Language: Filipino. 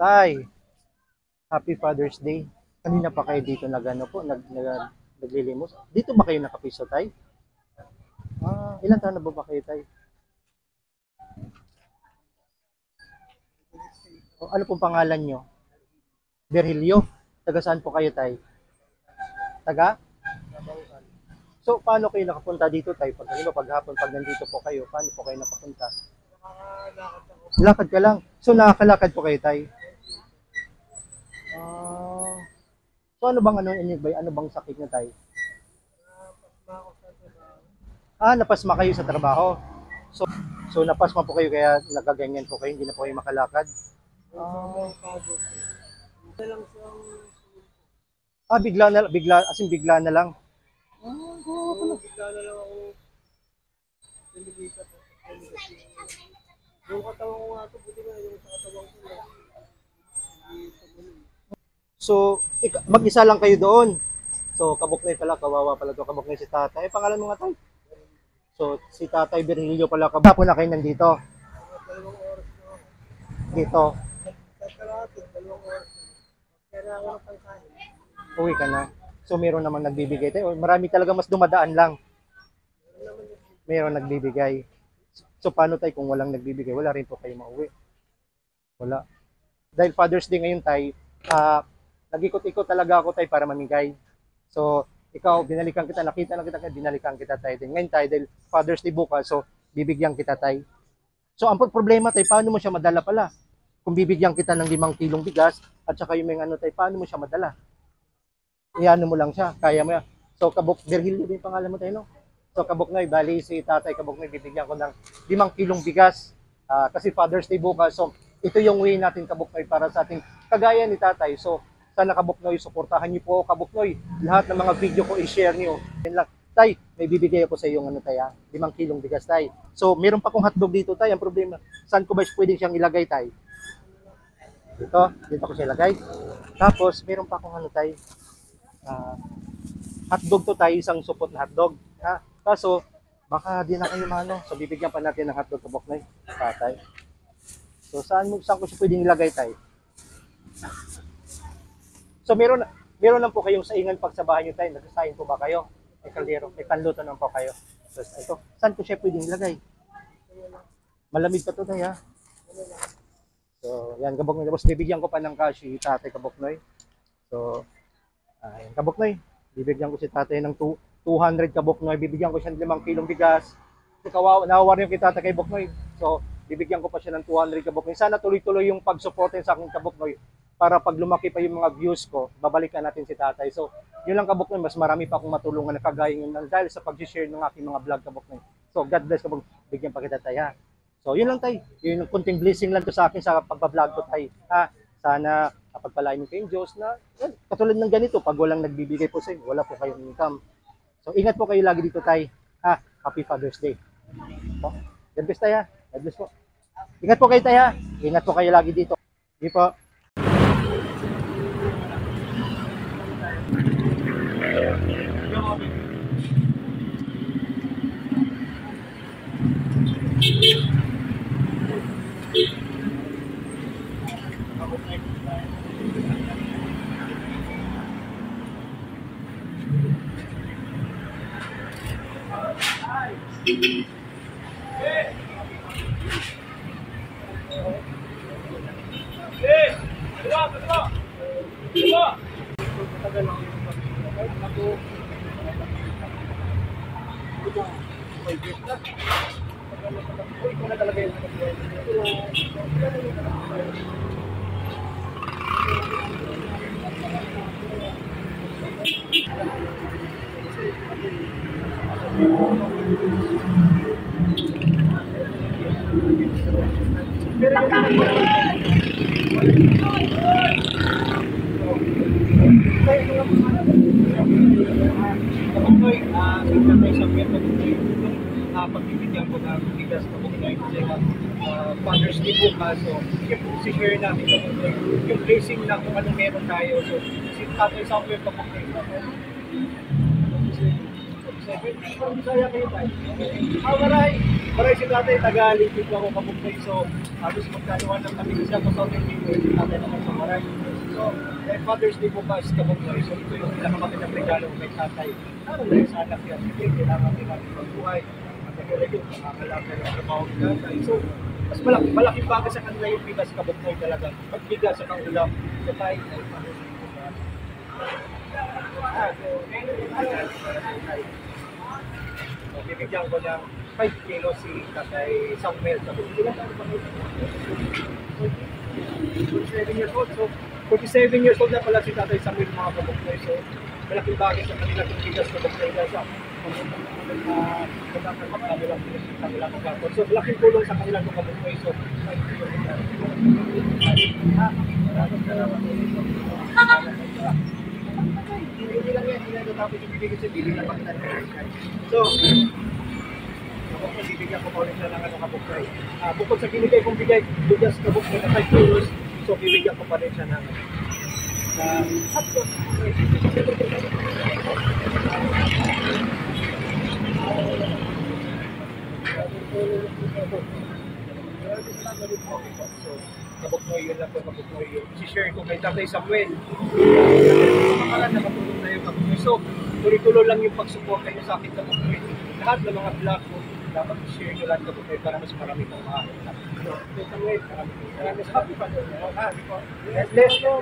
Tay, Happy Father's Day. Kanina pa kayo dito nagano po, naglilimos. Dito ba kayo nakapiso, Tay? Ilan taon na ba kayo, Tay? Ano pong pangalan nyo? Virgilio. Taga saan po kayo, Tay? Taga? So, paano kayo nakapunta dito, Tay? Pag paghapon, pag nandito po kayo, paano po kayo nakapunta? Lakad ka lang. So, nakakalakad po kayo, Tay? So, ano bang ano bang sakit niya, Tay? Napasma kayo sa trabaho. So napasma po kayo kaya nagaganyan po kayo, hindi na po kayo makalakad. Bigla na lang. Bigla na lang ako nililipat. Yung katawan ko nga ito, buti nga yung sa katawan ko. So, mag-isa lang kayo doon. So, Kabuknoy pala, kawawa pala to. Kabuknoy si tatay. Pangalan mo nga, Tay? So, si Tatay Virgilio pala. Kabapo na kayo nandito. 2 oras na. Dito. Kalahati, 2 oras. Kailangan ng pangkain. Uwi ka na. So, meron namang nagbibigay tayo. Marami talaga mas dumadaan lang. Meron nagbibigay. So, paano tayo kung walang nagbibigay? Wala rin po kayo mauwi. Wala. Dahil Father's Day ngayon, Tay, nag-ikot-ikot talaga ako, Tay, para mamigay. So, ikaw, binalikan kita, nakita na kita, binalikan kita, Tay. Ngayon, Tay, dahil Father's Day bukas, so, bibigyan kita, Tay. So, ang problema, Tay, paano mo siya madala pala? Kung bibigyan kita ng 5 kilong bigas, at saka yung mga ano, Tay, paano mo siya madala? Iano mo lang siya, kaya mo yan. So, Virgilio din pangalan mo, Tay, no? So, Kabuknoy, bali si Tatay Kabuknoy, bibigyan ko ng 5 kilong bigas. Kasi Father's Day bukas, so, ito yung way natin, Kabuknoy, para sa ating kagaya ni Tatay. So, sana Kabuknoy, suportahan niyo po Kabuknoy. Lahat ng mga video ko i-share niyo. Yan lang. Tay, may bibigay ako sa iyo ng 5 kilong bigas, Tay. So, meron pa akong hotdog dito, Tay. Ang problema, saan ko ba pwedeng siyang ilagay, Tay? Dito ko siya ilagay. Tapos, meron pa akong Tay. Hotdog to, Tay, isang supot na hotdog. Kaso, baka di na kayo mano. So, bibigyan pa natin ng hotdog, Kabuknoy. Tatay. So, saan ko siya pwedeng ilagay, Tay? So, meron lang po kayong saingan pag sa bahay nyo, Tay. Nagsasayin po ba kayo? May kaldero, may panluto naman po kayo. So, ito, saan ko siya pwedeng ilagay? Malamig pa to, Tay, ha? So, yan, Kabuknoy. Tapos, bibigyan ko pa ng cash si Tatay Kabuknoy. So, yan, Kabuknoy. Bibigyan ko si Tatay ng 200 Kabuknoy. Bibigyan ko siya ng 5 kilong bigas. Nawawa rin yung kay Tatay Kabuknoy. So, bibigyan ko pa siya ng 200 Kabuknoy. Sana tuloy-tuloy yung pag-support sa akin, Kabuknoy. Para pag lumaki pa yung mga views ko, babalikan natin si Tatay. So, yun lang, Kabuknoy. Mas marami pa akong matulungan na kagaya yun dahil sa pag-share ng aking mga vlog, Kabuknoy. So, God bless, Kabuknoy. Bigyan pa kita, Tay, ha? So, yun lang, Tay. Yun yung kunting blessing lang to sa akin sa pagbablog ko, Tay. Sana kapagpalain mo kayong Diyos na katulad ng ganito, pag walang nagbibigay po sa inyo, wala po kayong income. So, ingat po kayo lagi dito, Tay. Happy Father's Day. So, God bless, Tay, ha? God bless po. Ingat po kayo, Tay, ha? Ingat po kayo lagi dito. Hindi po. Pagbibigyan ko ng bigas na Kabuknoy kasi Father's Day bukas, so i-share namin yung blessing na kung anong meron tayo. So, si Tatay Samuel Kabuknoy. Kung Bisaya kayo tayo. Maray si tatay, Tagalipid ako kabukay. So, halos magkaluan ng kami siya sa Southern People. Si tatay naman sa Maray. So, Father's Day bukas kabukay. So, ito yung pinakamagandang regalo kay tatay. Ano na yung sa anak yan? Kasi kailangan din natin magbuhay. At nagkala yung makakalaman ng trabaho ni tatay. So, mas malaking bagay sa kanila yung bigas kabukay talaga. Pagbigas sa kanila, sa tayo na yung Father's Day bukas. So, bibigyan ko ng 5 kilo si Tatay Samuel. So, 47 years old. So, 47 years old na pala si Tatay Samuel mga kabuknoy. So, malaking bagay sa kanila kung bigas kabuknoy na siya. So, malaking tulong sa kanila kung kabuknoy. So, 5 kilo nila. Hindi lang yan, hindi lang tapos ibibigay sa bibig na pagkatan. So, bibigyan ko pa ulit siya ng kabuknoy. Bukod sa binigay kong bigas kabuknoy na 5 kilos, so bibigyan ko pa rin siya ng hotdog. So, kabuknoy yun lang po, kabuknoy yun. I-share ko kay Tatay Samuel. Nakatulong na yung kabuknoy. So, tuloy-tuloy lang yung pagsuporta nyo sa akin kabuknoy. Lahat ng mga vlog ko, dapat i-share nyo lahat kabuknoy para mas marami kang makakita. So, Tatay Samuel, maraming salamat. Happy pa doon. Bless you.